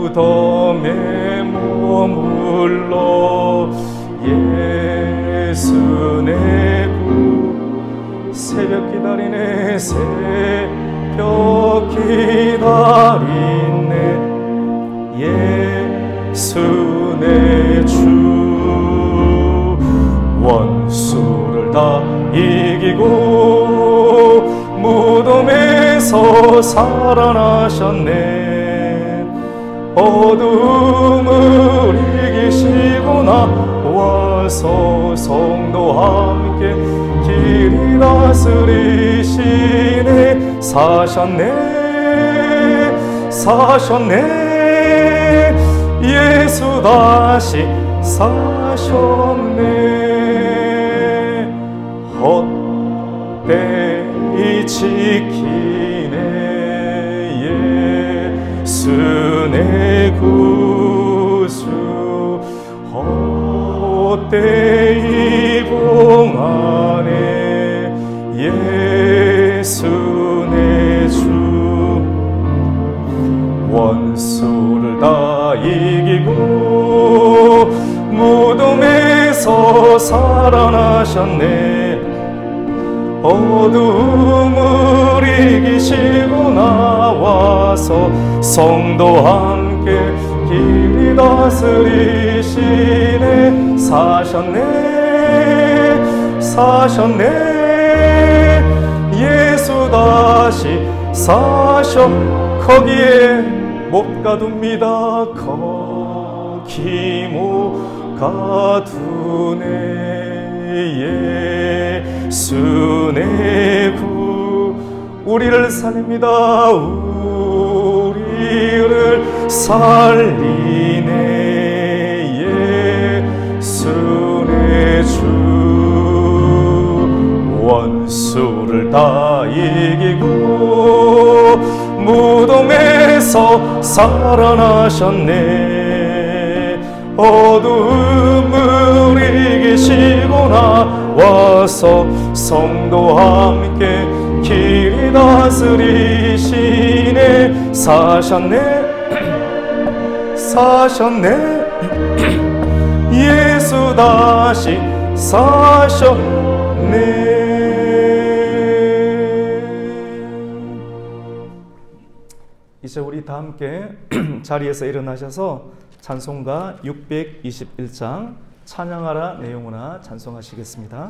무덤에 머물러 예수 내 구 새벽 기다리네 새벽 기다리네 예수 내 주 원수를 다 이기고 무덤에서 살아나셨네 어둠을 이기시고 나와서 성도와 함께 길이 다스리시네 사셨네 예수 다시 사셨네 헛되이 지키네 예수 내 구주 헛되이 봉하네 예수 내 주 원수를 다 이기고 무덤에서 살아나셨네 어둠을 이기시고 나와서 성도와 함께 길이 다스리시네 사셨네 예수 다시 사셔 거기에 못 가둡니다 거기 못 가두네 예수 내 구 우리를 살립니다 우리를 살리네 예수 내 주 원수를 다 이기고 무덤에서 살아나셨네 어둠을 이기시고 나와서 성도와 함께 길이 다스리시네 사셨네 예수 다시 사셨네 이제 우리 다 함께 자리에서 일어나셔서 찬송가 621장 찬양하라 내 영혼아 찬송하시겠습니다.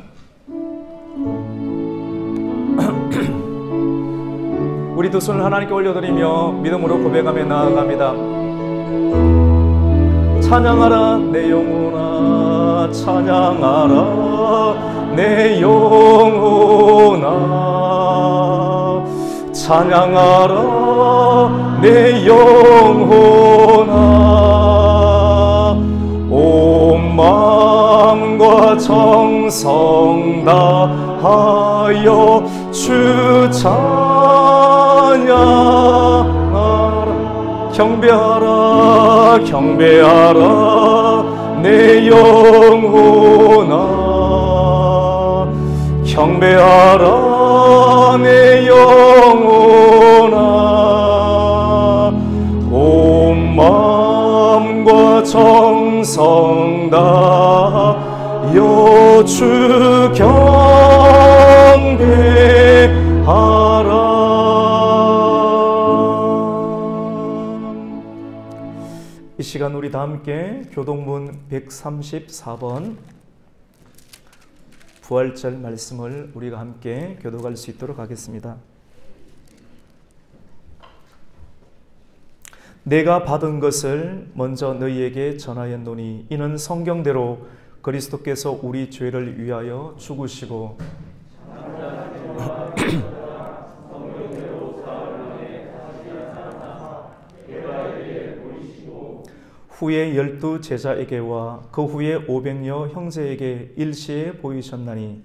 우리 두 손을 하나님께 올려드리며 믿음으로 고백하며 나아갑니다. 찬양하라 내 영혼아 찬양하라 내 영혼아 찬양하라 내 영혼아 온 마음과 정성 다하여 주 찬양하라 경배하라 내 영혼아 경배하라 내 영혼아 온 마음과 정성 다하여 주 경배하라. 이 시간 우리 다 함께 교동문 134번 부활절 말씀을 우리가 함께 교독할 수 있도록 하겠습니다. 내가 받은 것을 먼저 너희에게 전하였노니 이는 성경대로 그리스도께서 우리 죄를 위하여 죽으시고 후에 12 제자에게와 그 후에 500여 형제에게 일시에 보이셨나니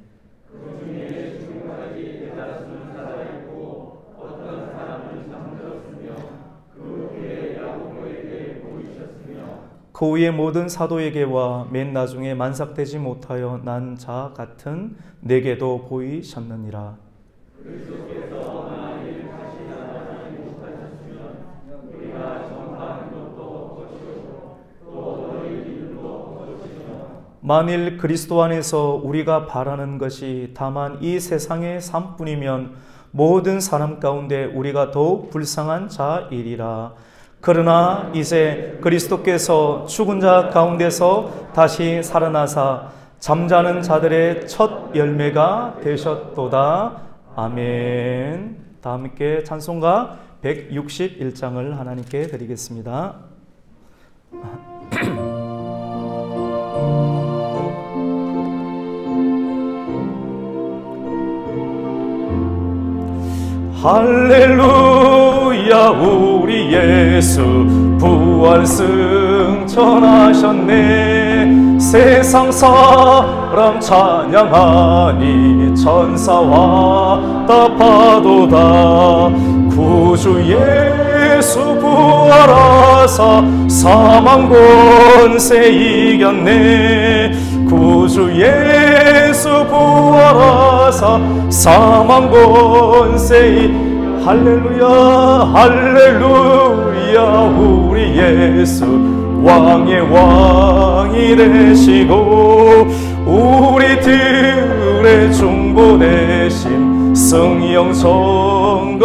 그 후에 모든 사도에게와 맨 나중에 만삭되지 못하여 난 자 같은 내게도 보이셨느니라. 만일 그리스도 안에서 우리가 바라는 것이 다만 이 세상의 삶뿐이면 모든 사람 가운데 우리가 더욱 불쌍한 자이리라. 그러나 이제 그리스도께서 죽은 자 가운데서 다시 살아나사 잠자는 자들의 첫 열매가 되셨도다. 아멘. 다 함께 찬송가 161장을 하나님께 드리겠습니다. 할렐루야, 우리 예수 부활 승천하셨네. 세상 사람 찬양하니 천사와 답하도다. 구주 예수 부활하사 사망 권세 이겼네. 구주 예수 부활하사 사망 권세. 할렐루야, 할렐루야, 우리 예수 왕의 왕이 되시고 우리들의 중보 대신 성령 선거하시네.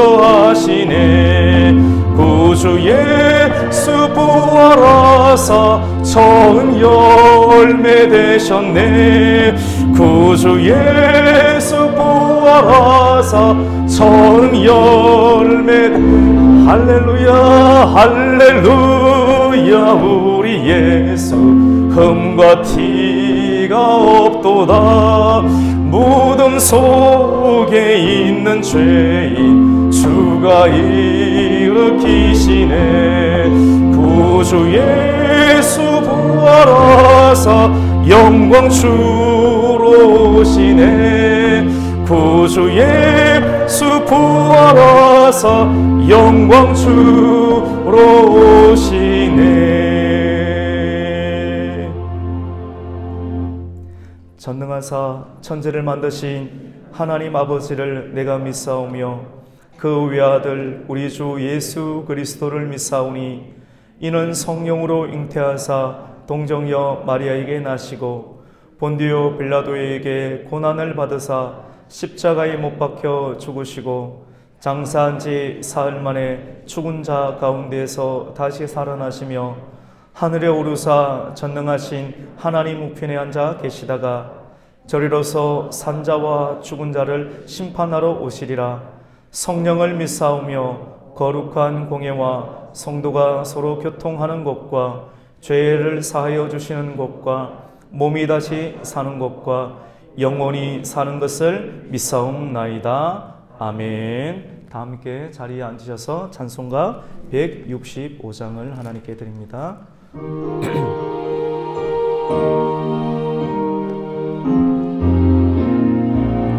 구주 예수 부활하사 처음 열매 되셨네. 구주 예수 부활하사 처음 열매. 할렐루야, 할렐루야, 우리 예수 흠과 티가 없도다. 무덤 속에 있는 죄인 주가 일으키시네. 구주 예수 부활하사 영광 주로 오시네. 구주 예수 부활하사 영광 주로 오시네. 전능하사 천지를 만드신 하나님 아버지를 내가 믿사오며 그 외아들 우리 주 예수 그리스도를 믿사오니 이는 성령으로 잉태하사 동정녀 마리아에게 나시고 본디오 빌라도에게 고난을 받으사 십자가에 못 박혀 죽으시고 장사한 지 사흘 만에 죽은 자 가운데에서 다시 살아나시며 하늘에 오르사 전능하신 하나님 우편에 앉아 계시다가 저리로서 산자와 죽은 자를 심판하러 오시리라. 성령을 믿사오며 거룩한 공예와 성도가 서로 교통하는 것과 죄를 사하여 주시는 것과 몸이 다시 사는 것과 영원히 사는 것을 믿사옵나이다. 아멘. 다 함께 자리에 앉으셔서 찬송가 165장을 하나님께 드립니다.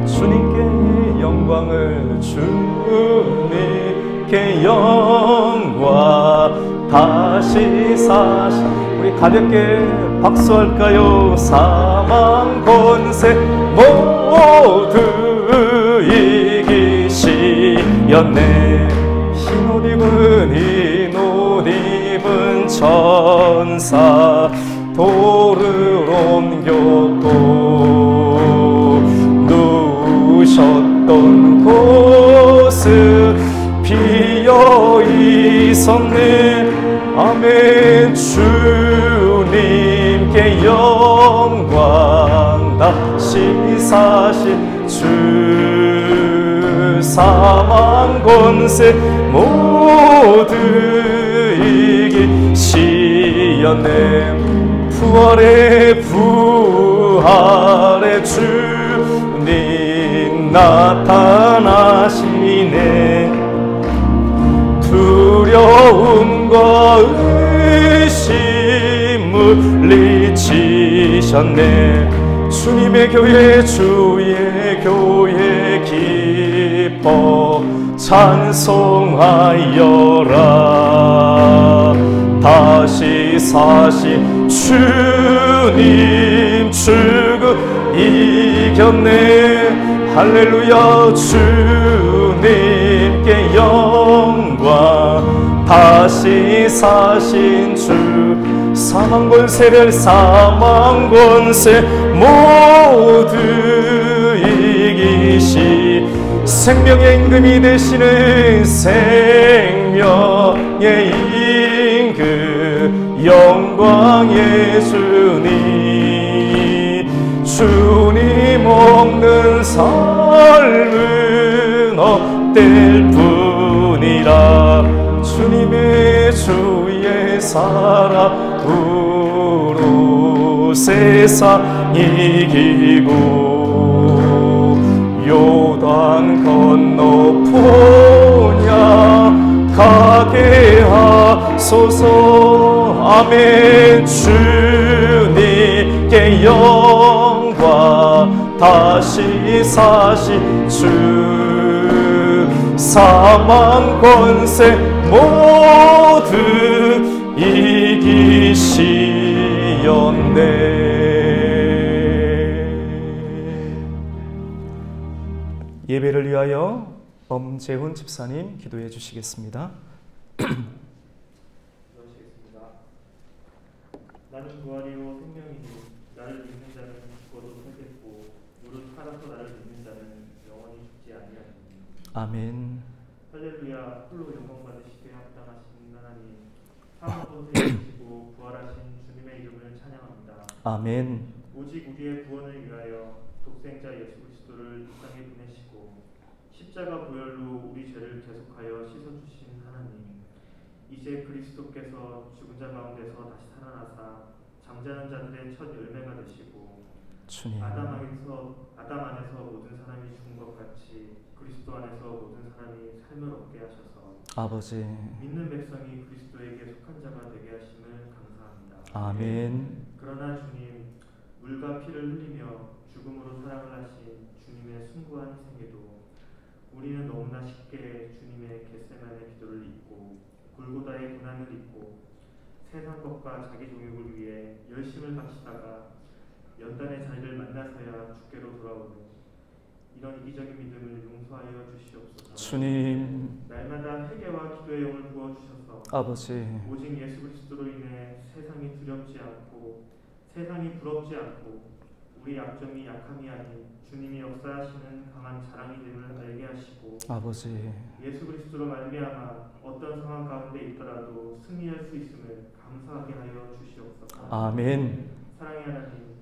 주님께 영광을, 주님께 영광. 다시 사시. 우리 가볍게 박수할까요? 사망 권세 모두 이기시었네. 흰옷 입은 천사 돌을 옮겨 또 누우셨던 곳은 비어 있었네. 아멘. 주님께 영광. 다시 사신 주 사망 권세 모두 이기시었네. 부활의 주님 나타나시네. 두려움과 의심 물리치셨네. 주님의 교회, 주의 교회 기뻐 찬송하여라. 다시 사신 주님 죽음 이겼네. 할렐루야. 주님께 영광. 다시 사신 주 사망 권세를 사망 권세 모두 이기시 생명의 임금이 되시는 생명의 임금 영광의 주님 없는 삶은 헛될 뿐이라 주님의 주의 사랑으로 세상 이기고 요단 건너 포냐가게 하소서. 아멘. 주님께 영광 다시 사신 주 사망 권세 모두 이기시었네. 예배를 위하여 엄재훈 집사님 기도해 주시겠습니다. 기도하시겠습니다. 나는 부활이요 생명이니 나를 믿는 자는 죽어도 살겠고 무릇 살아서 나를 믿는 자는 영원히 죽지 아니하리니. 아멘. 할렐루야. 홀로 영광 받으시되 합당하신 하나님, 사망으로 살리시고 부활하신 주님의 이름을 찬양합니다. 아멘. 오직 우리의 구원을 위하여 독생자 예수 그리스도를 이 땅에 보내시고 십자가 보혈로 우리 죄를 대속하여 씻어주신 하나님, 이제 그리스도께서 죽은 자 가운데서 다시 살아나사 잠자는 자들의 첫 열매가 되시고 주님. 아담 안에서 모든 사람이 죽은 것 같이 그리스도 안에서 모든 사람이 삶을 얻게 하셔서 아버지 믿는 백성이 그리스도에게 속한 자가 되게 하심을 감사합니다. 아멘. 그러나 주님, 물과 피를 흘리며 죽음으로 사랑을 하신 주님의 숭고한 희생에도 우리는 너무나 쉽게 주님의 겟세마네 기도를 잊고 골고다의 고난을 잊고 세상 것과 자기 종욕을 위해 열심을 바치다가 연단의 자리를 만나서야 주께로 돌아오는 이런 이기적인 믿음을 용서하여 주시옵소서. 주님. 날마다 회개와 기도의 영을 부어주셔서 아버지 오직 예수 그리스도로 인해 세상이 두렵지 않고 세상이 부럽지 않고 우리 약점이 약함이 아닌 주님이 역사하시는 강한 자랑이 됨을 알게 하시고 아버지 예수 그리스도로 말미암아 어떤 상황 가운데 있더라도 승리할 수 있음을 감사하게 하여 주시옵소서. 아멘. 사랑의 하나님,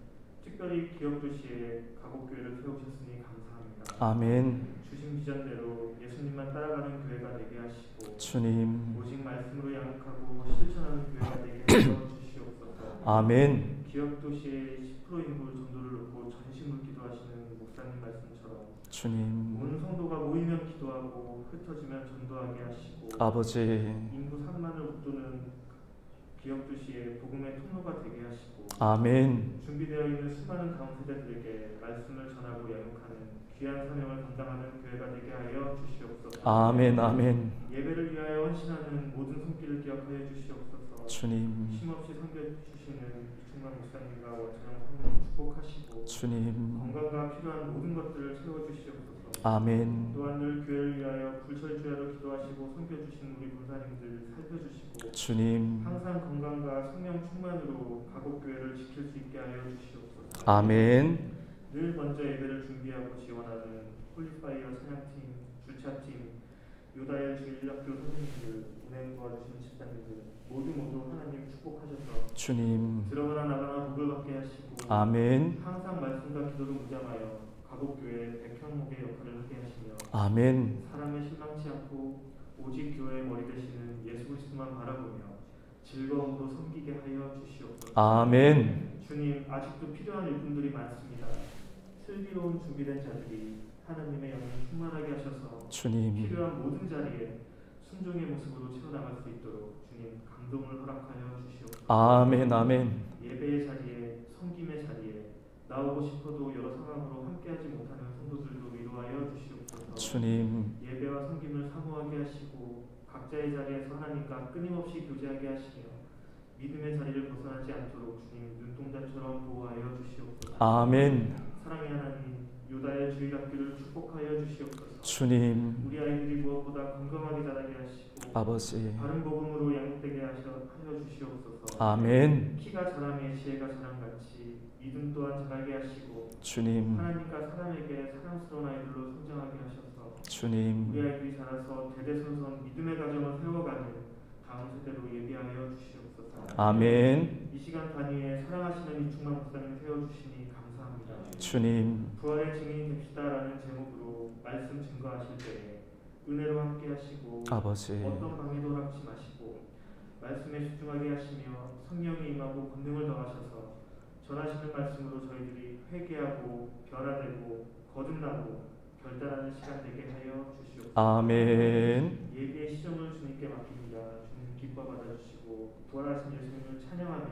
특별히 기업도시에 가곡교회를 세우셨으니 감사합니다. 아멘. 주신 비전대로 예수님만 따라가는 교회가 되게 하시고 주님. 오직 말씀으로 양육하고 실천하는 교회가 되게 하여 주시옵소서. 아멘. 기업도시의 10% 인구 전도를 놓고 전심을 기도하시는 목사님 말씀처럼 주님. 온 성도가 모이면 기도하고 흩어지면 전도하게 하시고 아버지 인구 3만을 웃도는 기업도시의 복음의 통로가 되게 하시고 아멘. 준비되어 있는 수많은 다음 세대들에게 말씀을 전하고 양육하는 귀한 사명을 감당하는 교회가 되게 하여 주시옵소서. 아멘. 아멘. 예배를 위하여 헌신하는 모든 손길을 기억하여 주시옵소서. 주님. 쉼없이 섬겨주시는 이충만 목사님과 원찬영 사모님 축복하시고 주님. 건강과 필요한 모든 것들을 채워주시옵소서. 아멘. 또한 늘 교회를 위하여 불철주야로 기도하시고 섬겨주시는 우리 권사님들 살펴주시고 주님. 항상 건강과 성령 충만으로 가곡교회를 지킬 수 있게 하여 주시옵소서. 아멘. 늘 먼저 예배를 준비하고 지원하는 홀리파이어 찬양팀, 주차팀, 요다엘 주일학교 선생님들, 은행 도와주시는 집사님들 모두 하나님 축복하셔서 주님. 들어가나 나가나 복을 받게 하시고 아멘. 항상 말씀과 기도로 무장하여 가곡교회 백현목의 역할을 하게 하시며 아멘. 사람에 실망치 않고 오직 교회의 머리 되시는 예수 그리스도만 바라보며 즐거움으로 섬기게 하여 주시옵소서. 아멘. 주님, 아직도 필요한 일꾼들이 많습니다. 슬기로운 준비된 자들이 하나님의 영을 충만하게 하셔서 주님. 필요한 모든 자리에 순종의 모습으로 채워나갈 수 있도록 주님 감동을 허락하여 주시옵소서. 아멘. 아멘. 예배의 자리에, 섬김의 자리에 나오고 싶어도 여러 상황으로 함께하지 못하는 성도들도 위로하여 주시옵소서. 주님. 예배와 섬김을 사모하게 하시고 각자의 자리에서 하나님과 끊임없이 교제하게 하시며 믿음의 자리를 벗어나지 않도록 주님 눈동자처럼 보호하여 주시옵소서. 아멘. 사랑의 하나님, 요다의 주일학교를 축복하여 주시옵소서. 주님. 우리 아이들이 무엇보다 건강하게 자라게 하시고 아버지. 바른 복음으로 양육되게 하여 주시옵소서. 주시옵소서. 아멘. 키가 자라매 지혜가 자랑같이 믿음 또한 자라게 하시고 주님, 하나님과 사람에게 사랑스러운 아이들로 성장하게 하셔서 주님, 우리 아이들이 자라서 대대손손 믿음의 가정을 세워가는 다음 세대로 예비하여 주시옵소서. 아멘. 이 시간 단위에 사랑하시는 이충만 목사님 세워주시니 감사합니다. 주님, 부활의 증인이 됩시다라는 제목으로 말씀 증거하실 때에 은혜로 함께 하시고 아버지, 어떤 방해도 합치 마시고 말씀에 집중하게 하시며 성령이 임하고 권능을 더하셔서 전하시는 말씀으로 저희들이 회개하고 변화되고 거듭나고 결단하는 시간 되게 하여 주시옵소서. 아멘. 예비의 시정을 주님께 맡깁니다. 주님 기뻐 받아주시고 부활하신 예수님을 찬양하며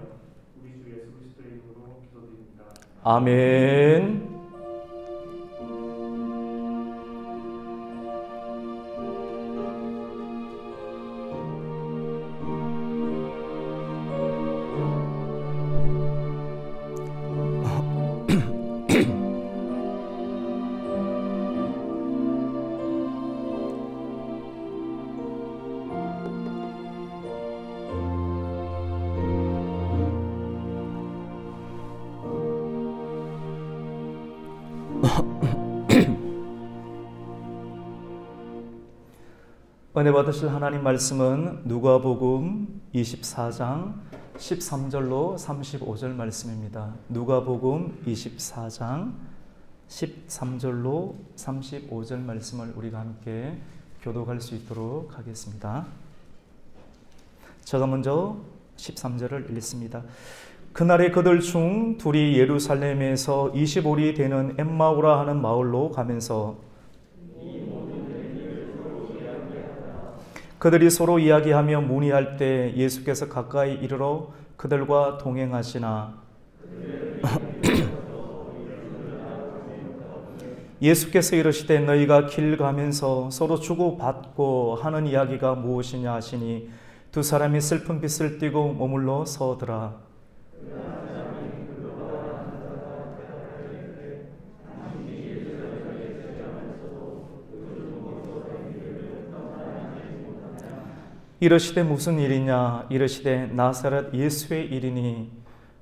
우리 주 예수 그리스도의 이름으로 기도드립니다. 아멘. 은혜 받으실 하나님 말씀은 누가복음 24장 13절로 35절 말씀입니다. 누가복음 24장 13절로 35절 말씀을 우리가 함께 교독할 수 있도록 하겠습니다. 제가 먼저 13절을 읽습니다. 그날에 그들 중 둘이 예루살렘에서 25리 되는 엠마오라 하는 마을로 가면서 그들이 서로 이야기하며 문의할 때 예수께서 가까이 이르러 그들과 동행하시나 예수께서 이르시되 너희가 길 가면서 서로 주고받고 하는 이야기가 무엇이냐 하시니 두 사람이 슬픈 빛을 띠고 머물러 서더라. 이르시되 무슨 일이냐? 이르시되 나사렛 예수의 일이니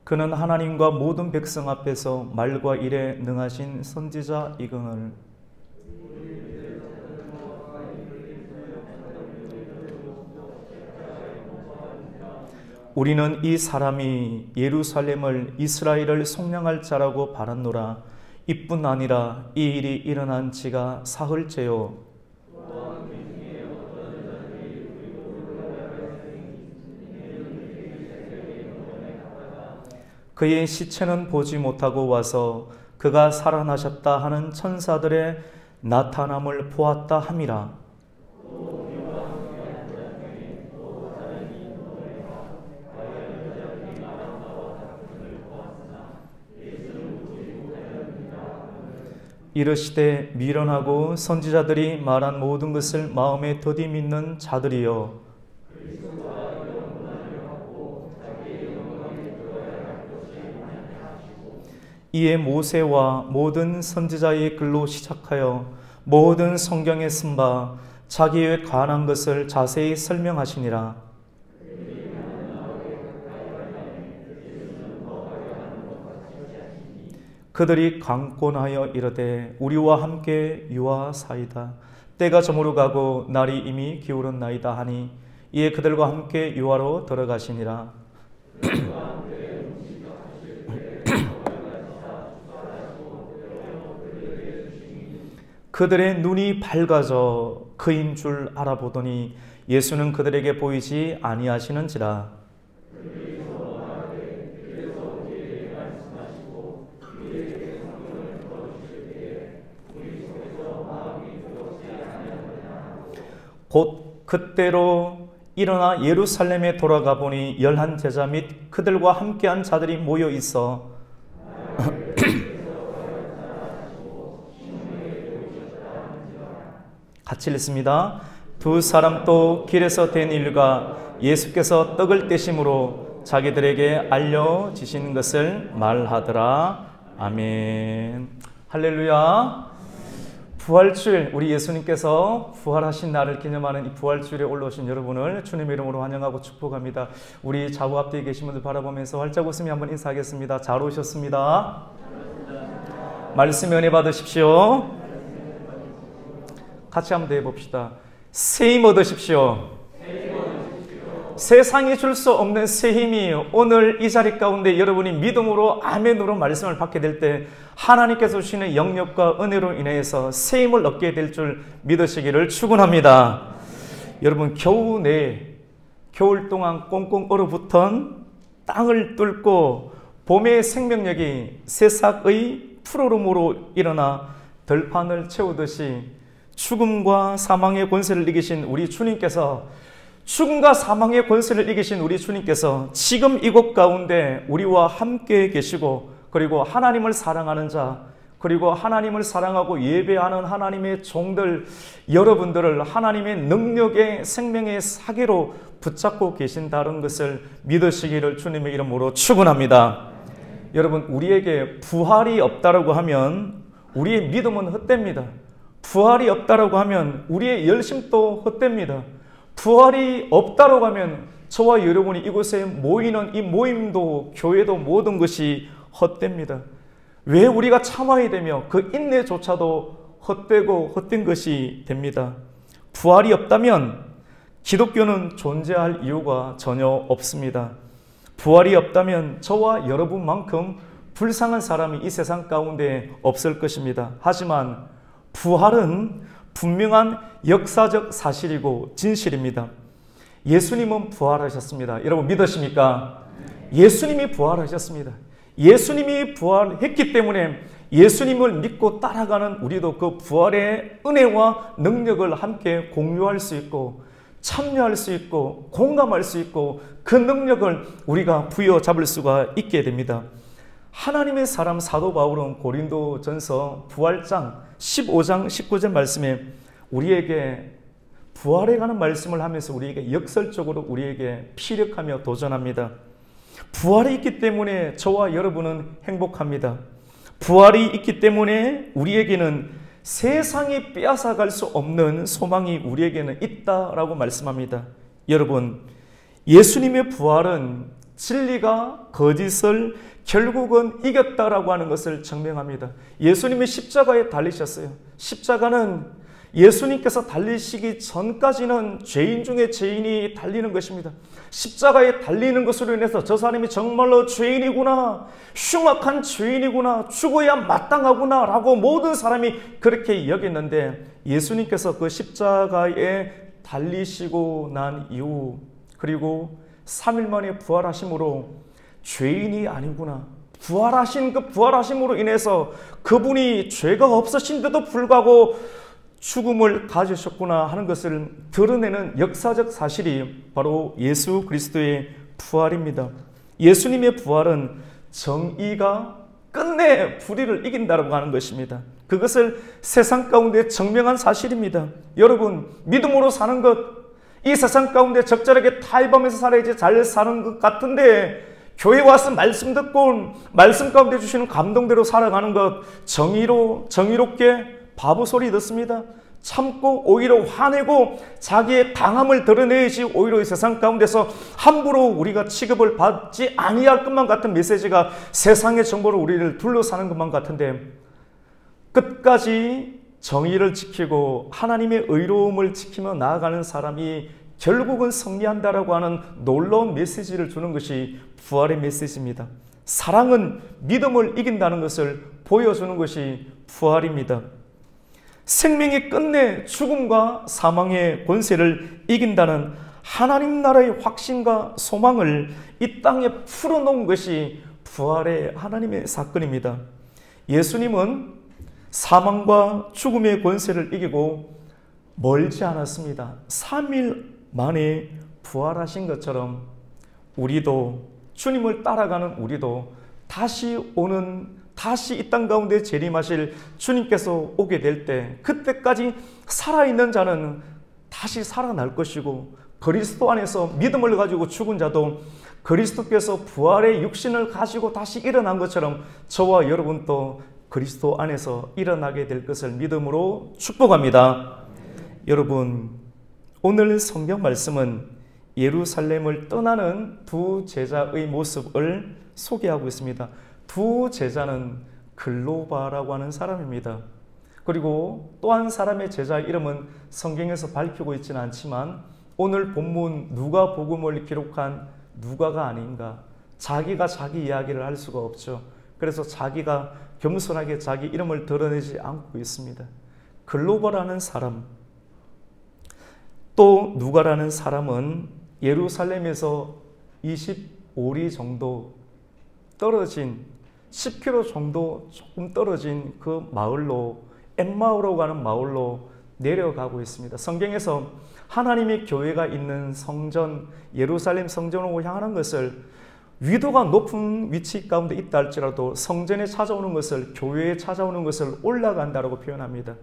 그는 하나님과 모든 백성 앞에서 말과 일에 능하신 선지자이거늘 우리는 이 사람이 예루살렘을 이스라엘을 속량할 자라고 바랐노라. 이뿐 아니라 이 일이 일어난 지가 사흘째요. 그의 시체는 보지 못하고 와서 그가 살아나셨다 하는 천사들의 나타남을 보았다 함이라. 이르시되 미련하고 선지자들이 말한 모든 것을 마음에 더디 믿는 자들이여, 이에 모세와 모든 선지자의 글로 시작하여 모든 성경에 쓴 바 자기에 관한 것을 자세히 설명하시니라. 그들이 강권하여 이르되 우리와 함께 유하사이다. 때가 저물어 가고 날이 이미 기울었나이다 하니 이에 그들과 함께 유하로 들어가시니라. 그들의 눈이 밝아져 그인 줄 알아보더니 예수는 그들에게 보이지 아니하시는지라. 곧 그때로 일어나 예루살렘에 돌아가 보니 11 제자 및 그들과 함께한 자들이 모여 있어 같이 읽습니다. 두 사람 또 길에서 된 일과 예수께서 떡을 떼심으로 자기들에게 알려지신 것을 말하더라. 아멘. 할렐루야. 부활주일, 우리 예수님께서 부활하신 날을 기념하는 이 부활주일에 올라오신 여러분을 주님의 이름으로 환영하고 축복합니다. 우리 좌우 앞뒤에 계신 분들 바라보면서 활짝 웃으며 한번 인사하겠습니다. 잘 오셨습니다. 말씀 은혜 받으십시오. 같이 한번 더 해봅시다. 새 힘 얻으십시오. 세상이 줄 수 없는 새 힘이 오늘 이 자리 가운데 여러분이 믿음으로 아멘으로 말씀을 받게 될 때 하나님께서 주시는 영역과 은혜로 인해서 새 힘을 얻게 될 줄 믿으시기를 축원합니다. 여러분, 겨우 겨울 동안 꽁꽁 얼어붙은 땅을 뚫고 봄의 생명력이 새싹의 푸르름으로 일어나 들판을 채우듯이 죽음과 사망의 권세를 이기신 우리 주님께서 죽음과 사망의 권세를 이기신 우리 주님께서 지금 이곳 가운데 우리와 함께 계시고, 그리고 하나님을 사랑하는 자, 그리고 하나님을 사랑하고 예배하는 하나님의 종들 여러분들을 하나님의 능력의 생명의 사계로 붙잡고 계신다는 것을 믿으시기를 주님의 이름으로 축원합니다. 여러분, 우리에게 부활이 없다라고 하면 우리의 믿음은 헛됩니다. 부활이 없다라고 하면 우리의 열심도 헛됩니다. 부활이 없다라고 하면 저와 여러분이 이곳에 모이는 이 모임도 교회도 모든 것이 헛됩니다. 왜 우리가 참아야 되며 그 인내조차도 헛되고 헛된 것이 됩니다. 부활이 없다면 기독교는 존재할 이유가 전혀 없습니다. 부활이 없다면 저와 여러분만큼 불쌍한 사람이 이 세상 가운데 없을 것입니다. 하지만 부활은 분명한 역사적 사실이고 진실입니다. 예수님은 부활하셨습니다. 여러분 믿으십니까? 예수님이 부활하셨습니다. 예수님이 부활했기 때문에 예수님을 믿고 따라가는 우리도 그 부활의 은혜와 능력을 함께 공유할 수 있고 참여할 수 있고 공감할 수 있고 그 능력을 우리가 부여잡을 수가 있게 됩니다. 하나님의 사람 사도 바울은 고린도전서 부활장 15장 19절 말씀에 우리에게 부활에 관한 말씀을 하면서 우리에게 역설적으로 우리에게 피력하며 도전합니다. 부활이 있기 때문에 저와 여러분은 행복합니다. 부활이 있기 때문에 우리에게는 세상이 빼앗아갈 수 없는 소망이 우리에게는 있다라고 말씀합니다. 여러분, 예수님의 부활은 진리가 거짓을 결국은 이겼다라고 하는 것을 증명합니다. 예수님이 십자가에 달리셨어요. 십자가는 예수님께서 달리시기 전까지는 죄인 중에 죄인이 달리는 것입니다. 십자가에 달리는 것으로 인해서 저 사람이 정말로 죄인이구나, 흉악한 죄인이구나, 죽어야 마땅하구나 라고 모든 사람이 그렇게 여겼는데 예수님께서 그 십자가에 달리시고 난 이후 그리고 3일 만에 부활하심으로 죄인이 아니구나, 부활하신 그 부활하심으로 인해서 그분이 죄가 없으신데도 불구하고 죽음을 가지셨구나 하는 것을 드러내는 역사적 사실이 바로 예수 그리스도의 부활입니다. 예수님의 부활은 정의가 끝내 불의를 이긴다고 하는 것입니다. 그것을 세상 가운데 증명한 사실입니다. 여러분, 믿음으로 사는 것, 이 세상 가운데 적절하게 타협하면서 살아야지 잘 사는 것 같은데 교회 와서 말씀 듣고 말씀 가운데 주시는 감동대로 살아가는 것, 정의롭게 바보 소리 듣습니다. 참고 오히려 화내고 자기의 강함을 드러내야지 오히려 이 세상 가운데서 함부로 우리가 취급을 받지 아니할 것만 같은 메시지가 세상의 정보로 우리를 둘러싸는 것만 같은데 끝까지 정의를 지키고 하나님의 의로움을 지키며 나아가는 사람이 결국은 승리한다라고 하는 놀라운 메시지를 주는 것이 부활의 메시지입니다. 사랑은 믿음을 이긴다는 것을 보여주는 것이 부활입니다. 생명이 끝내 죽음과 사망의 권세를 이긴다는 하나님 나라의 확신과 소망을 이 땅에 풀어놓은 것이 부활의 하나님의 사건입니다. 예수님은 사망과 죽음의 권세를 이기고 멀지 않았습니다. 3일 만에 부활하신 것처럼 우리도 주님을 따라가는 우리도 다시 이 땅 가운데 재림하실 주님께서 오게 될 때 그때까지 살아있는 자는 다시 살아날 것이고 그리스도 안에서 믿음을 가지고 죽은 자도 그리스도께서 부활의 육신을 가지고 다시 일어난 것처럼 저와 여러분도 그리스도 안에서 일어나게 될 것을 믿음으로 축복합니다. 여러분, 오늘 성경 말씀은 예루살렘을 떠나는 두 제자의 모습을 소개하고 있습니다. 두 제자는 글로바라고 하는 사람입니다. 그리고 또 한 사람의 제자 이름은 성경에서 밝히고 있지는 않지만 오늘 본문 누가복음을 기록한 누가가 아닌가. 자기가 자기 이야기를 할 수가 없죠. 그래서 자기가 겸손하게 자기 이름을 드러내지 않고 있습니다. 글로바라는 사람, 또 누가라는 사람은 예루살렘에서 25리 정도 떨어진 10km 정도 조금 떨어진 그 마을로 엠마오라고 하는 마을로 내려가고 있습니다. 성경에서 하나님의 교회가 있는 성전 예루살렘 성전으로 향하는 것을 위도가 높은 위치 가운데 있다 할지라도 성전에 찾아오는 것을 교회에 찾아오는 것을 올라간다라고 표현합니다.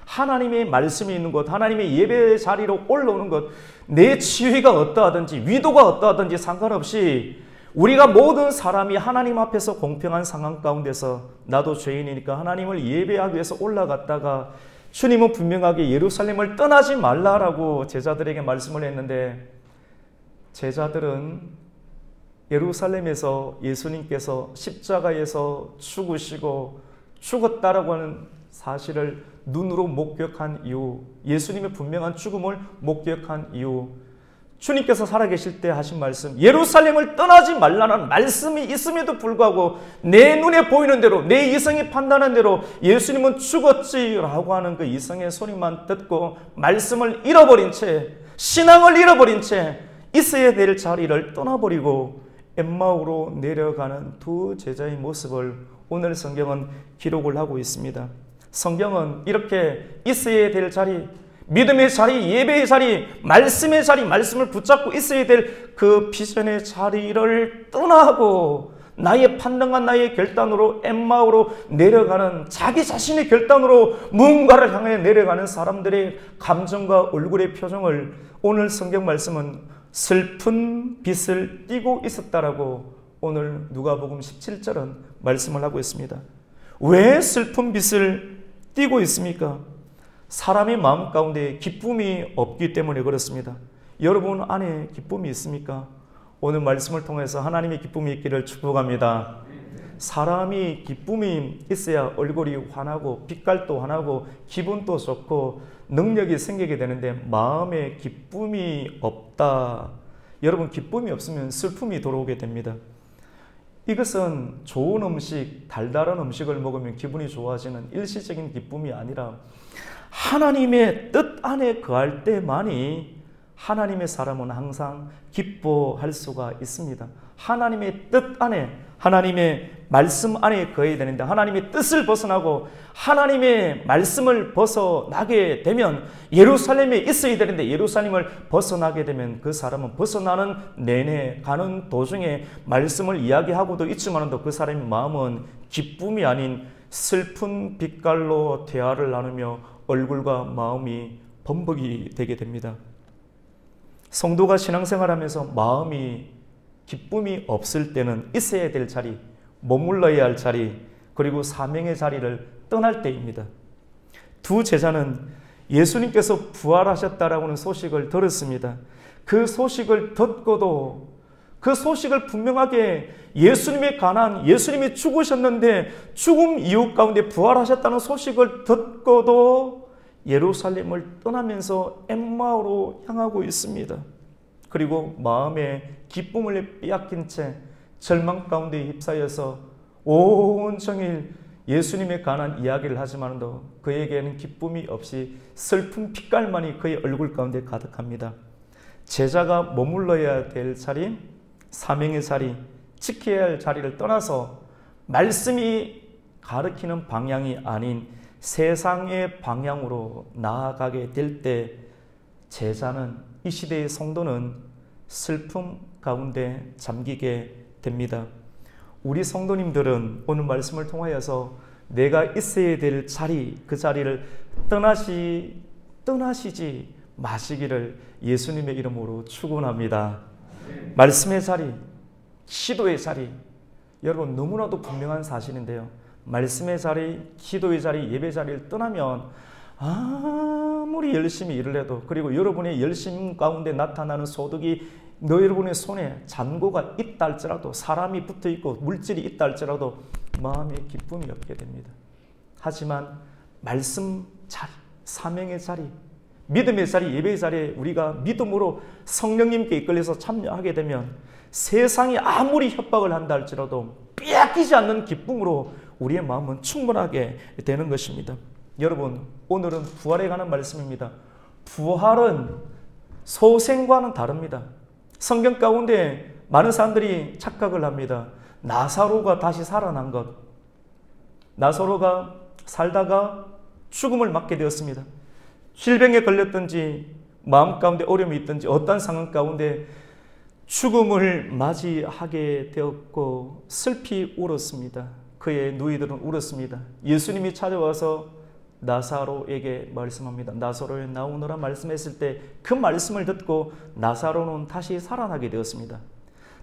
하나님의 말씀이 있는 곳, 하나님의 예배의 자리로 올라오는 것, 내 지위가 어떠하든지 위도가 어떠하든지 상관없이 우리가 모든 사람이 하나님 앞에서 공평한 상황 가운데서 나도 죄인이니까 하나님을 예배하기 위해서 올라갔다가 주님은 분명하게 예루살렘을 떠나지 말라라고 제자들에게 말씀을 했는데 제자들은 예루살렘에서 예수님께서 십자가에서 죽으시고 죽었다라고 하는 사실을 눈으로 목격한 이후, 예수님의 분명한 죽음을 목격한 이후 주님께서 살아계실 때 하신 말씀, 예루살렘을 떠나지 말라는 말씀이 있음에도 불구하고 내 눈에 보이는 대로, 내 이성이 판단한 대로 예수님은 죽었지라고 하는 그 이성의 소리만 듣고 말씀을 잃어버린 채, 신앙을 잃어버린 채 있어야 될 자리를 떠나버리고 엠마오로 내려가는 두 제자의 모습을 오늘 성경은 기록을 하고 있습니다. 성경은 이렇게 있어야 될 자리, 믿음의 자리, 예배의 자리, 말씀의 자리, 말씀을 붙잡고 있어야 될 그 비전의 자리를 떠나고 나의 판단과 나의 결단으로 엠마오로 내려가는 자기 자신의 결단으로 무언가를 향해 내려가는 사람들의 감정과 얼굴의 표정을 오늘 성경 말씀은 슬픈 빛을 띠고 있었다라고 오늘 누가복음 17절은 말씀을 하고 있습니다. 왜 슬픈 빛을 띠고 있습니까? 사람의 마음 가운데 기쁨이 없기 때문에 그렇습니다. 여러분 안에 기쁨이 있습니까? 오늘 말씀을 통해서 하나님의 기쁨이 있기를 축복합니다. 사람이 기쁨이 있어야 얼굴이 환하고 빛깔도 환하고 기분도 좋고 능력이 생기게 되는데 마음에 기쁨이 없다. 여러분 기쁨이 없으면 슬픔이 들어오게 됩니다. 이것은 좋은 음식, 달달한 음식을 먹으면 기분이 좋아지는 일시적인 기쁨이 아니라 하나님의 뜻 안에 거할 때만이 하나님의 사람은 항상 기뻐할 수가 있습니다. 하나님의 뜻 안에, 하나님의 말씀 안에 거해야 되는데 하나님의 뜻을 벗어나고 하나님의 말씀을 벗어나게 되면 예루살렘에 있어야 되는데 예루살렘을 벗어나게 되면 그 사람은 벗어나는 내내 가는 도중에 말씀을 이야기하고도 있지만도 그 사람의 마음은 기쁨이 아닌 슬픈 빛깔로 대화를 나누며 얼굴과 마음이 범벅이 되게 됩니다. 성도가 신앙생활하면서 마음이 기쁨이 없을 때는 있어야 될 자리, 머물러야 할 자리, 그리고 사명의 자리를 떠날 때입니다. 두 제자는 예수님께서 부활하셨다라고 하는 소식을 들었습니다. 그 소식을 듣고도 그 소식을 분명하게 예수님에 관한, 예수님이 죽으셨는데 죽음 이후 가운데 부활하셨다는 소식을 듣고도 예루살렘을 떠나면서 엠마오로 향하고 있습니다. 그리고 마음에 기쁨을 빼앗긴 채 절망 가운데 휩싸여서 온종일 예수님에 관한 이야기를 하지만도 그에게는 기쁨이 없이 슬픈 빛깔만이 그의 얼굴 가운데 가득합니다. 제자가 머물러야 될 자리, 사명의 자리, 지켜야 할 자리를 떠나서 말씀이 가르치는 방향이 아닌 세상의 방향으로 나아가게 될 때 제자는, 이 시대의 성도는 슬픔 가운데 잠기게 됩니다. 우리 성도님들은 오늘 말씀을 통하여서 내가 있어야 될 자리, 그 자리를 떠나시지 마시기를 예수님의 이름으로 축원합니다. 말씀의 자리, 시도의 자리, 여러분 너무나도 분명한 사실인데요. 말씀의 자리, 기도의 자리, 예배 자리를 떠나면 아무리 열심히 일을 해도, 그리고 여러분의 열심 가운데 나타나는 소득이 여러분의 손에 잔고가 있다 할지라도, 사람이 붙어있고 물질이 있다 할지라도 마음에 기쁨이 없게 됩니다. 하지만 말씀 자리, 사명의 자리, 믿음의 자리, 예배의 자리에 우리가 믿음으로 성령님께 이끌려서 참여하게 되면 세상이 아무리 협박을 한다 할지라도 빼앗기지 않는 기쁨으로 우리의 마음은 충분하게 되는 것입니다. 여러분, 오늘은 부활에 관한 말씀입니다. 부활은 소생과는 다릅니다. 성경 가운데 많은 사람들이 착각을 합니다. 나사로가 다시 살아난 것. 나사로가 살다가 죽음을 맞게 되었습니다. 질병에 걸렸든지 마음 가운데 어려움이 있든지 어떤 상황 가운데 죽음을 맞이하게 되었고 슬피 울었습니다. 그의 누이들은 울었습니다. 예수님이 찾아와서 나사로에게 말씀합니다. 나사로에 나오너라 말씀했을 때 그 말씀을 듣고 나사로는 다시 살아나게 되었습니다.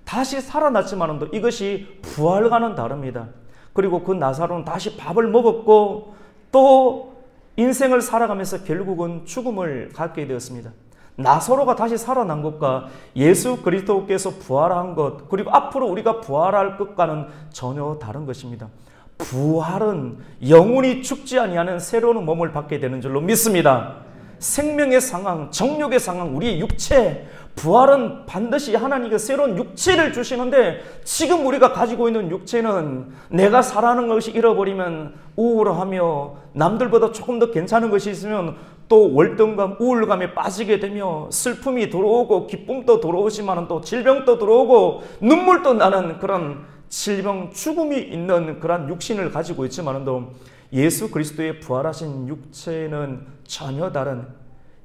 다시 살아났지만도 이것이 부활과는 다릅니다. 그리고 그 나사로는 다시 밥을 먹었고 또 인생을 살아가면서 결국은 죽음을 갖게 되었습니다. 나사로가 다시 살아난 것과 예수 그리스도께서 부활한 것, 그리고 앞으로 우리가 부활할 것과는 전혀 다른 것입니다. 부활은 영원히 죽지 아니하는 새로운 몸을 받게 되는 줄로 믿습니다. 생명의 상황, 정욕의 상황, 우리의 육체, 부활은 반드시 하나님께 새로운 육체를 주시는데 지금 우리가 가지고 있는 육체는 내가 살아가는 것이 잃어버리면 우울하며 남들보다 조금 더 괜찮은 것이 있으면 또 월등감, 우울감에 빠지게 되며 슬픔이 들어오고 기쁨도 들어오지만 또 질병도 들어오고 눈물도 나는 그런 질병, 죽음이 있는 그런 육신을 가지고 있지만도 예수 그리스도의 부활하신 육체는 전혀 다른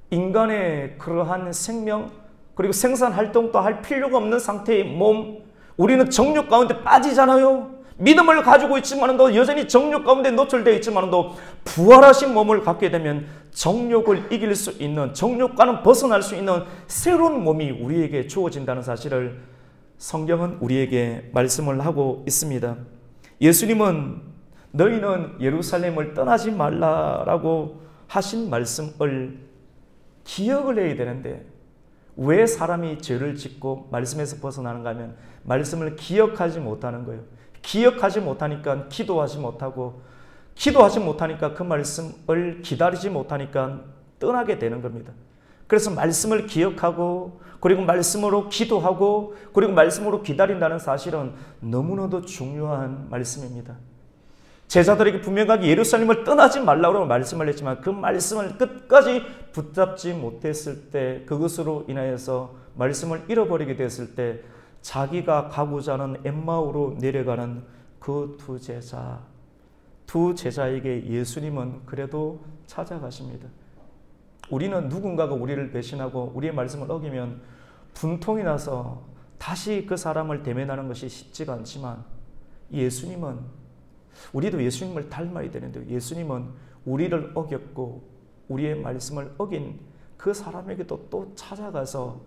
인간의 그러한 생명, 그리고 생산 활동도 할 필요가 없는 상태의 몸, 우리는 정욕 가운데 빠지잖아요. 믿음을 가지고 있지만도 여전히 정욕 가운데 노출되어 있지만도 부활하신 몸을 갖게 되면 정욕을 이길 수 있는, 정욕과는 벗어날 수 있는 새로운 몸이 우리에게 주어진다는 사실을 성경은 우리에게 말씀을 하고 있습니다. 예수님은 너희는 예루살렘을 떠나지 말라라고 하신 말씀을 기억을 해야 되는데 왜 사람이 죄를 짓고 말씀에서 벗어나는가 하면 말씀을 기억하지 못하는 거예요. 기억하지 못하니까 기도하지 못하고, 기도하지 못하니까 그 말씀을 기다리지 못하니까 떠나게 되는 겁니다. 그래서 말씀을 기억하고 그리고 말씀으로 기도하고 그리고 말씀으로 기다린다는 사실은 너무나도 중요한 말씀입니다. 제자들에게 분명하게 예루살렘을 떠나지 말라고 말씀을 했지만 그 말씀을 끝까지 붙잡지 못했을 때, 그것으로 인하여서 말씀을 잃어버리게 됐을 때 자기가 가고자 하는 엠마오로 내려가는 그 두 제자에게 예수님은 그래도 찾아가십니다. 우리는 누군가가 우리를 배신하고 우리의 말씀을 어기면 분통이 나서 다시 그 사람을 대면하는 것이 쉽지가 않지만 예수님은, 우리도 예수님을 닮아야 되는데 예수님은 우리를 어겼고 우리의 말씀을 어긴 그 사람에게도 또 찾아가서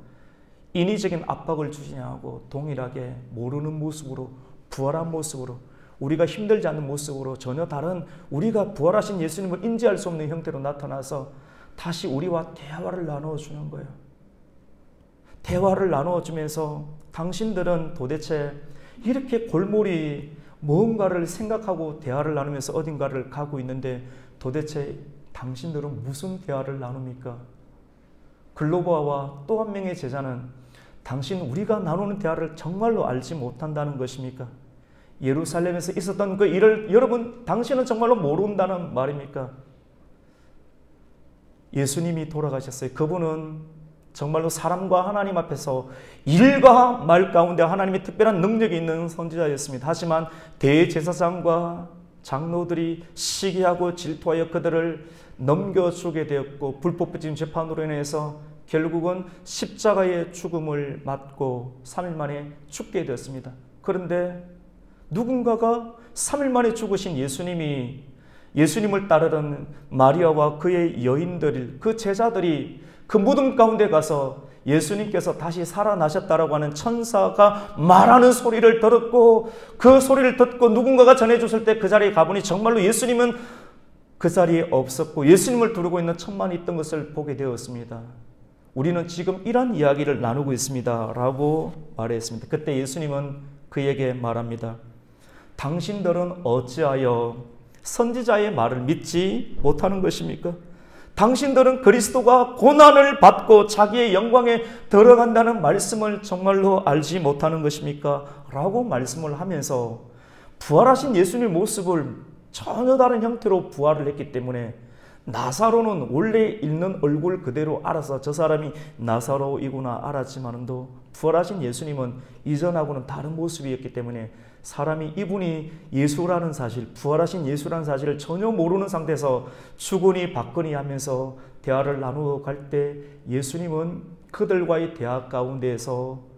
인위적인 압박을 주시냐 하고 동일하게 모르는 모습으로, 부활한 모습으로, 우리가 힘들지 않는 모습으로 전혀 다른, 우리가 부활하신 예수님을 인지할 수 없는 형태로 나타나서 다시 우리와 대화를 나누어주는 거예요. 대화를 나누어주면서 당신들은 도대체 이렇게 골몰이 무언가를 생각하고 대화를 나누면서 어딘가를 가고 있는데 도대체 당신들은 무슨 대화를 나눕니까? 글로바와 또 한 명의 제자는 당신 우리가 나누는 대화를 정말로 알지 못한다는 것입니까? 예루살렘에서 있었던 그 일을 여러분 당신은 정말로 모른다는 말입니까? 예수님이 돌아가셨어요. 그분은 정말로 사람과 하나님 앞에서 일과 말 가운데 하나님의 특별한 능력이 있는 선지자였습니다. 하지만 대제사장과 장로들이 시기하고 질투하여 그들을 넘겨주게 되었고 불법적인 재판으로 인해서 결국은 십자가의 죽음을 맞고 3일 만에 죽게 되었습니다. 그런데 누군가가 3일 만에 죽으신 예수님을 따르던 마리아와 그의 여인들, 그 제자들이 그 무덤 가운데 가서 예수님께서 다시 살아나셨다라고 하는 천사가 말하는 소리를 들었고, 그 소리를 듣고 누군가가 전해줬을 때 그 자리에 가보니 정말로 예수님은 그 자리에 없었고 예수님을 두르고 있는 천만이 있던 것을 보게 되었습니다. 우리는 지금 이런 이야기를 나누고 있습니다 라고 말했습니다. 그때 예수님은 그에게 말합니다. 당신들은 어찌하여 선지자의 말을 믿지 못하는 것입니까? 당신들은 그리스도가 고난을 받고 자기의 영광에 들어간다는 말씀을 정말로 알지 못하는 것입니까? 라고 말씀을 하면서 부활하신 예수님의 모습을 전혀 다른 형태로 부활을 했기 때문에 나사로는 원래 있는 얼굴 그대로 알아서 저 사람이 나사로이구나 알았지만도 부활하신 예수님은 이전하고는 다른 모습이었기 때문에 사람이 이분이 예수라는 사실, 부활하신 예수라는 사실을 전혀 모르는 상태에서 주거니 받거니 하면서 대화를 나누어 갈 때 예수님은 그들과의 대화 가운데에서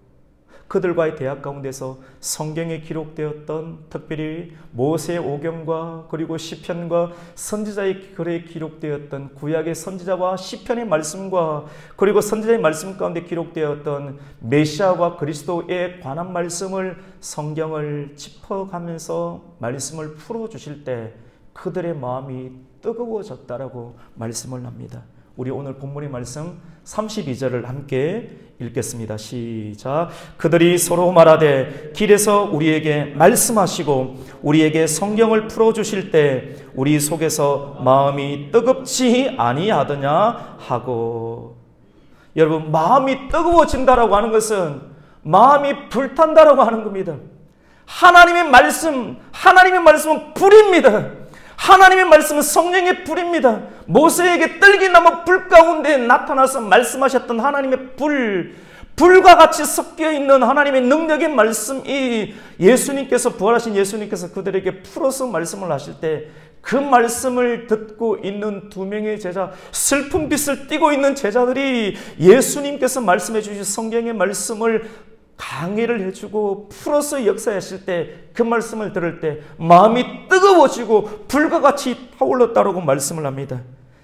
성경에 기록되었던 특별히 모세의 오경과 그리고 시편과 선지자의 글에 기록되었던 구약의 선지자와 시편의 말씀과 그리고 선지자의 말씀 가운데 기록되었던 메시아와 그리스도에 관한 말씀을 성경을 짚어가면서 말씀을 풀어주실 때 그들의 마음이 뜨거워졌다라고 말씀을 합니다. 우리 오늘 본문의 말씀 32절을 함께 읽겠습니다. 시작. 그들이 서로 말하되 길에서 우리에게 말씀하시고 우리에게 성경을 풀어주실 때 우리 속에서 마음이 뜨겁지 아니하더냐 하고. 여러분, 마음이 뜨거워진다라고 하는 것은 마음이 불탄다라고 하는 겁니다. 하나님의 말씀은 불입니다. 하나님의 말씀은 성령의 불입니다. 모세에게 떨기나무 불 가운데 나타나서 말씀하셨던 하나님의 불과 같이 섞여있는 하나님의 능력의 말씀이 예수님께서 부활하신 예수님께서 그들에게 풀어서 말씀을 하실 때 그 말씀을 듣고 있는 두 명의 제자, 슬픈 빛을 띠고 있는 제자들이 예수님께서 말씀해 주신 성경의 말씀을 강의를 해주고 풀어서 역사하실 때 그 말씀을 들을 때 마음이 뜨거워지고 불과 같이 타올랐다고 말씀을 합니다.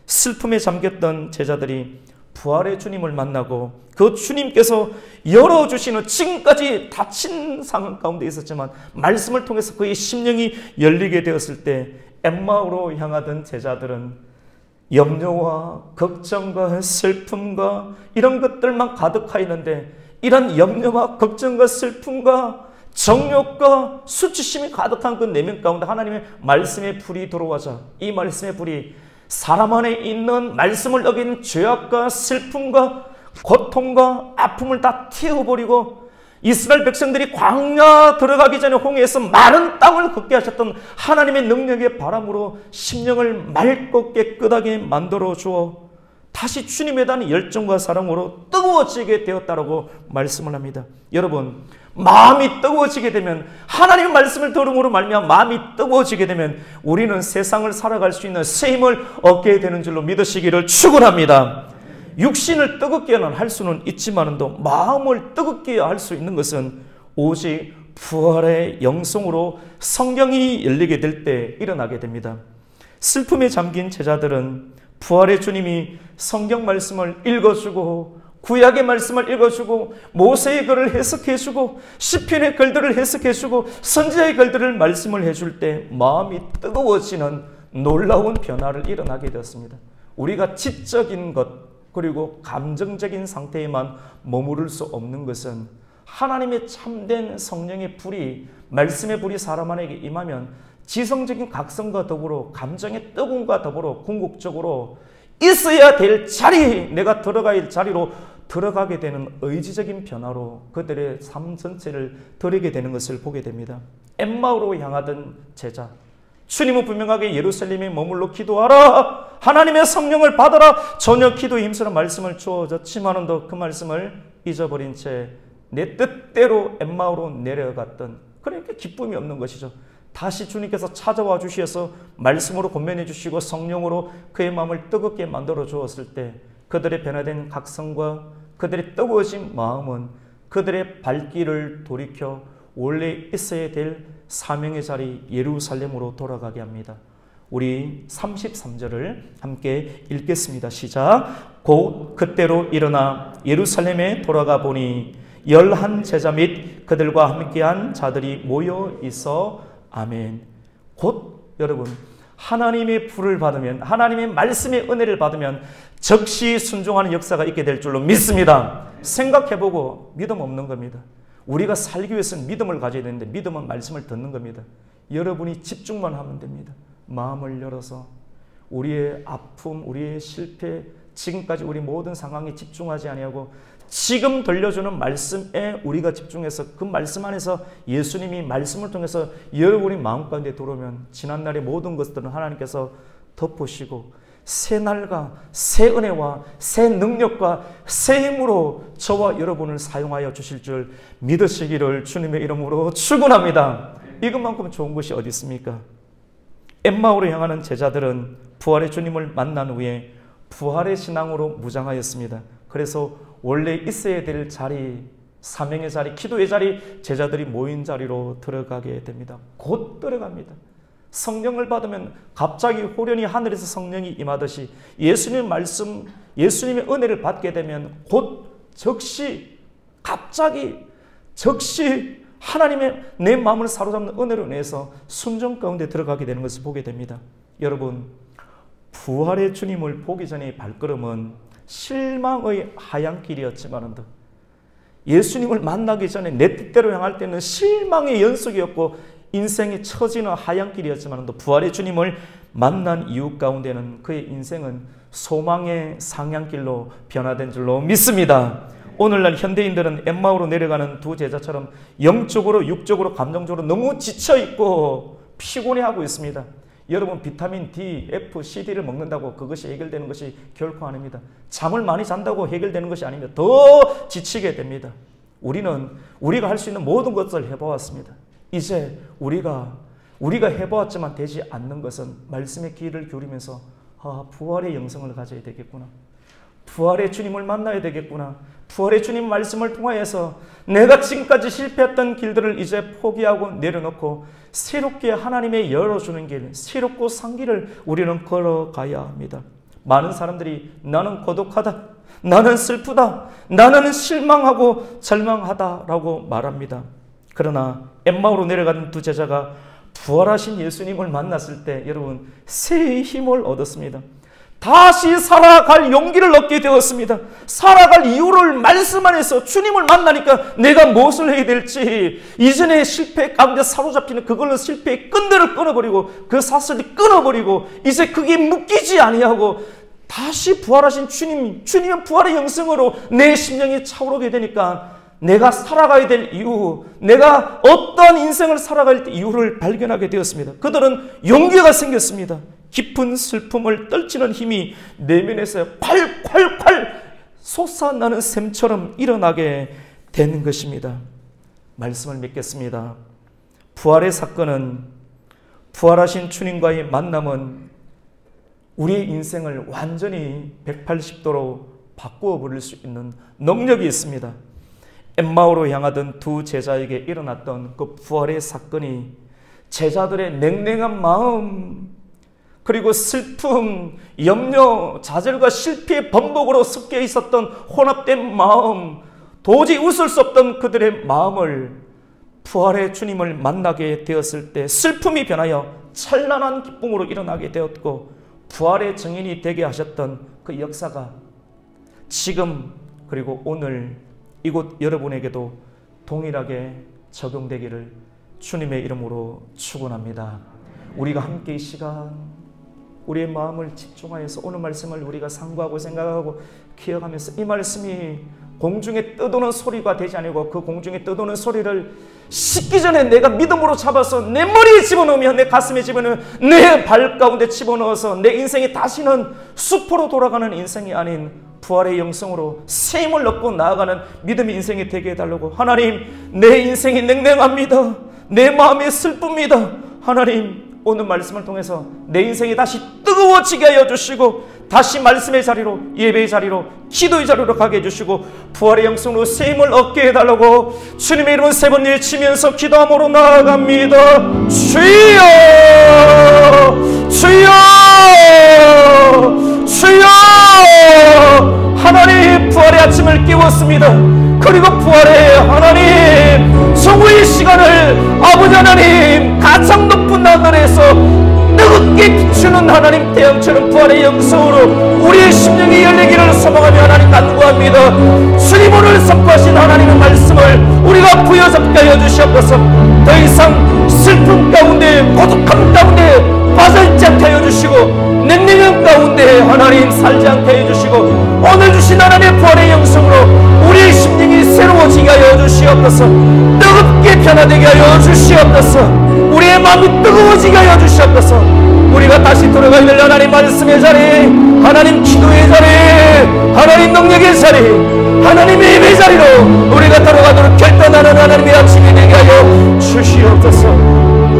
슬픔에 잠겼던 제자들이 부활의 주님을 만나고 그 주님께서 열어주시는, 지금까지 닫힌 상황 가운데 있었지만 말씀을 통해서 그의 심령이 열리게 되었을 때 엠마오로 향하던 제자들은 염려와 걱정과 슬픔과 이런 것들만 가득하 있는데, 이런 염려와 걱정과 슬픔과 정욕과 수치심이 가득한 그 내면 가운데 하나님의 말씀의 불이 들어와자 이 말씀의 불이 사람 안에 있는 말씀을 어긴 죄악과 슬픔과 고통과 아픔을 다 태워버리고, 이스라엘 백성들이 광야 들어가기 전에 홍해에서 마른 땅을 걷게 하셨던 하나님의 능력의 바람으로 심령을 맑고 깨끗하게 만들어 주어 다시 주님에 대한 열정과 사랑으로 뜨거워지게 되었다라고 말씀을 합니다. 여러분, 마음이 뜨거워지게 되면, 하나님의 말씀을 들음으로 말미암아 마음이 뜨거워지게 되면 우리는 세상을 살아갈 수 있는 새 힘을 얻게 되는 줄로 믿으시기를 축원합니다. 육신을 뜨겁게는 할 수는 있지만도 마음을 뜨겁게 할 수 있는 것은 오직 부활의 영성으로 성경이 열리게 될 때 일어나게 됩니다. 슬픔에 잠긴 제자들은 부활의 주님이 성경 말씀을 읽어주고 구약의 말씀을 읽어주고 모세의 글을 해석해주고 시편의 글들을 해석해주고 선지자의 글들을 말씀을 해줄 때 마음이 뜨거워지는 놀라운 변화를 일어나게 되었습니다. 우리가 지적인 것 그리고 감정적인 상태에만 머무를 수 없는 것은 하나님의 참된 성령의 불이, 말씀의 불이 사람 안에게 임하면 지성적인 각성과 더불어 감정의 뜨거움과 더불어 궁극적으로 있어야 될 자리, 내가 들어가야 할 자리로 들어가게 되는 의지적인 변화로 그들의 삶 전체를 드리게 되는 것을 보게 됩니다. 엠마오로 향하던 제자, 주님은 분명하게 예루살렘에 머물러 기도하라, 하나님의 성령을 받아라, 저녁 기도에 힘쓰라 말씀을 주어졌지만은 그 말씀을 잊어버린 채 내 뜻대로 엠마오로 내려갔던, 그러니까 기쁨이 없는 것이죠. 다시 주님께서 찾아와 주셔서 말씀으로 권면해 주시고 성령으로 그의 마음을 뜨겁게 만들어 주었을 때 그들의 변화된 각성과 그들의 뜨거워진 마음은 그들의 발길을 돌이켜 원래 있어야 될 사명의 자리 예루살렘으로 돌아가게 합니다. 우리 33절을 함께 읽겠습니다. 시작. 곧 그때로 일어나 예루살렘에 돌아가 보니 11 제자 및 그들과 함께한 자들이 모여 있어. 아멘. 곧 여러분, 하나님의 불을 받으면, 하나님의 말씀의 은혜를 받으면 즉시 순종하는 역사가 있게 될 줄로 믿습니다. 생각해보고 믿음 없는 겁니다. 우리가 살기 위해서는 믿음을 가져야 되는데 믿음은 말씀을 듣는 겁니다. 여러분이 집중만 하면 됩니다. 마음을 열어서 우리의 아픔, 우리의 실패, 지금까지 우리 모든 상황에 집중하지 아니하고 지금 들려주는 말씀에 우리가 집중해서 그 말씀 안에서 예수님이 말씀을 통해서 여러분이 마음 가운데 들어오면 지난날의 모든 것들은 하나님께서 덮으시고 새 날과 새 은혜와 새 능력과 새 힘으로 저와 여러분을 사용하여 주실 줄 믿으시기를 주님의 이름으로 축원합니다. 이것만큼 좋은 것이 어디 있습니까? 엠마오로 향하는 제자들은 부활의 주님을 만난 후에 부활의 신앙으로 무장하였습니다. 그래서 원래 있어야 될 자리, 사명의 자리, 기도의 자리, 제자들이 모인 자리로 들어가게 됩니다. 곧 들어갑니다. 성령을 받으면 갑자기 호련히 하늘에서 성령이 임하듯이 예수님의 말씀, 예수님의 은혜를 받게 되면 곧 즉시, 갑자기, 즉시 하나님의 내 마음을 사로잡는 은혜로 인해서 순종 가운데 들어가게 되는 것을 보게 됩니다. 여러분, 부활의 주님을 보기 전의 발걸음은 실망의 하얀 길이었지만은 예수님을 만나기 전에 내 뜻대로 향할 때는 실망의 연속이었고 인생이 처지는 하얀 길이었지만 부활의 주님을 만난 이유 가운데는 그의 인생은 소망의 상향길로 변화된 줄로 믿습니다. 오늘날 현대인들은 엠마오로 내려가는 두 제자처럼 영적으로, 육적으로, 감정적으로 너무 지쳐있고 피곤해하고 있습니다. 여러분, 비타민 D, F, CD를 먹는다고 그것이 해결되는 것이 결코 아닙니다. 잠을 많이 잔다고 해결되는 것이 아닙니다. 더 지치게 됩니다. 우리가 할 수 있는 모든 것을 해보았습니다. 이제 우리가 해보았지만 되지 않는 것은 말씀의 귀를 기울이면서 부활의 영성을 가져야 되겠구나. 부활의 주님을 만나야 되겠구나. 부활의 주님 말씀을 통하여서 내가 지금까지 실패했던 길들을 이제 포기하고 내려놓고 새롭게 하나님의 열어주는 길, 새롭고 산 길을 우리는 걸어가야 합니다. 많은 사람들이 나는 고독하다, 나는 슬프다, 나는 실망하고 절망하다라고 말합니다. 그러나 엠마오로 내려가는 두 제자가 부활하신 예수님을 만났을 때 여러분 새 힘을 얻었습니다. 다시 살아갈 용기를 얻게 되었습니다. 살아갈 이유를 말씀 안에서 주님을 만나니까 내가 무엇을 해야 될지, 이전의 실패 가운데 사로잡히는 그걸로 실패의 끈들을 끊어버리고 그 사슬이 끊어버리고 이제 그게 묶이지 아니하고 다시 부활하신 주님의 부활의 영성으로 내 심령이 차오르게 되니까 내가 살아가야 될 이유, 내가 어떤 인생을 살아갈 이유를 발견하게 되었습니다. 그들은 용기가 생겼습니다. 깊은 슬픔을 떨치는 힘이 내면에서 콸콸콸 솟아나는 샘처럼 일어나게 되는 것입니다. 말씀을 맺겠습니다. 부활의 사건은, 부활하신 주님과의 만남은 우리의 인생을 완전히 180도로 바꾸어 버릴 수 있는 능력이 있습니다. 엠마오로 향하던 두 제자에게 일어났던 그 부활의 사건이 제자들의 냉랭한 마음, 그리고 슬픔, 염려, 좌절과 실패의 번복으로 섞여 있었던 혼합된 마음, 도저히 웃을 수 없던 그들의 마음을 부활의 주님을 만나게 되었을 때 슬픔이 변하여 찬란한 기쁨으로 일어나게 되었고 부활의 증인이 되게 하셨던 그 역사가 지금 그리고 오늘 이곳 여러분에게도 동일하게 적용되기를 주님의 이름으로 축원합니다. 우리가 함께 이 시간 우리의 마음을 집중하여서 오늘 말씀을 우리가 상고하고 생각하고 기억하면서 이 말씀이 공중에 떠도는 소리가 되지 아니고 그 공중에 떠도는 소리를 씻기 전에 내가 믿음으로 잡아서 내 머리에 집어넣으며 내 가슴에 집어넣으며 내 발 가운데 집어넣어서 내 인생이 다시는 숲으로 돌아가는 인생이 아닌 부활의 영성으로 새 힘을 얻고 나아가는 믿음의 인생이 되게 해달라고. 하나님, 내 인생이 냉랭합니다. 내 마음이 슬픕니다. 하나님, 오늘 말씀을 통해서 내 인생이 다시 뜨거워지게 하여 주시고 다시 말씀의 자리로, 예배의 자리로, 기도의 자리로 가게 해주시고 부활의 영성으로 새 힘을 얻게 해달라고 주님의 이름은 세 번 일치면서 기도함으로 나아갑니다. 주여, 주여 주여 하나님 부활의 아침을 깨웠습니다. 그리고 부활의 하나님 성부의 시간을 아버지 하나님 가장 높은 하늘에서 뜨겁게 비추는 하나님 태양처럼 부활의 영성으로 우리의 심령이 열리기를 소망하며 하나님 간구합니다. 주님 오늘 선포하신 하나님의 말씀을 우리가 부여잡게 하여 주시옵소서. 더 이상 슬픔 가운데 고독함 가운데 빠져있지 않게 하여 주시고 냉랭함 가운데 하나님 살지 않게 하여 주시고 오늘 주신 하나님의 부활의 영성으로 우리의 심령이 새로워지게 하여 주시옵소서. 뜨겁게 변화되게 하여 주시옵소서. 우리의 마음이 뜨거워지게 하여 주시옵소서. 우리가 다시 돌아가야 될 하나님 말씀의 자리, 하나님 기도의 자리, 하나님 능력의 자리, 하나님의 예배 자리로 우리가 돌아가도록 결단하는 하나님의 아침이 되게 하여 주시옵소서.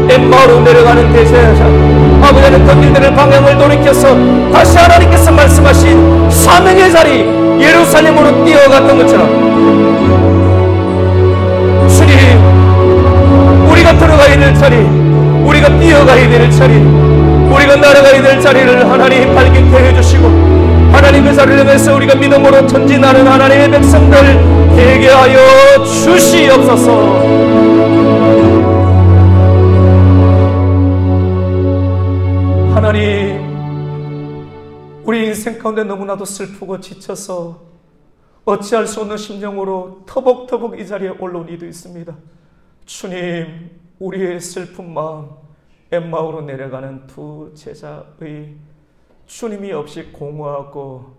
엠마오로 내려가는 대제자 아버지는 건들들을 방향을 돌이켜서 다시 하나님께서 말씀하신 사명의 자리 예루살렘으로 뛰어갔던 것처럼 주님 우리가 들어가야 될 자리, 우리가 뛰어가야 될 자리, 우리가 날아가야 될 자리를 하나님 발견케 해주시고 하나님의 자리를 향해서 우리가 믿음으로 전진하는 하나님의 백성들 되게 하여 주시옵소서. 하나님 우리 인생 가운데 너무나도 슬프고 지쳐서 어찌할 수 없는 심정으로 터벅터벅 이 자리에 올라온 이도 있습니다. 주님 우리의 슬픈 마음 엠마오로 내려가는 두 제자의 주님이 없이 공허하고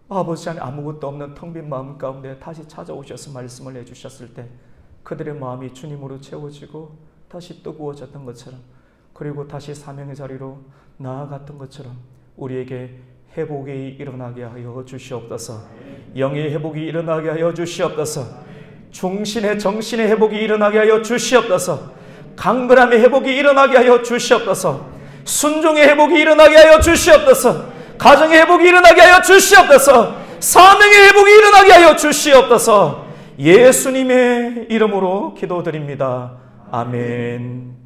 아버지 안에 아무것도 없는 텅 빈 마음 가운데 다시 찾아오셔서 말씀을 해주셨을 때 그들의 마음이 주님으로 채워지고 다시 뜨거워졌던 것처럼 그리고 다시 사명의 자리로 나아갔던 것처럼 우리에게 회복이 일어나게 하여 주시옵소서. 영의 회복이 일어나게 하여 주시옵소서. 중신의 정신의 회복이 일어나게 하여 주시옵소서. 강건함의 회복이 일어나게 하여 주시옵소서. 순종의 회복이 일어나게 하여 주시옵소서. 가정의 회복이 일어나게 하여 주시옵소서. 사명의 회복이 일어나게 하여 주시옵소서. 예수님의 이름으로 기도드립니다. 아멘.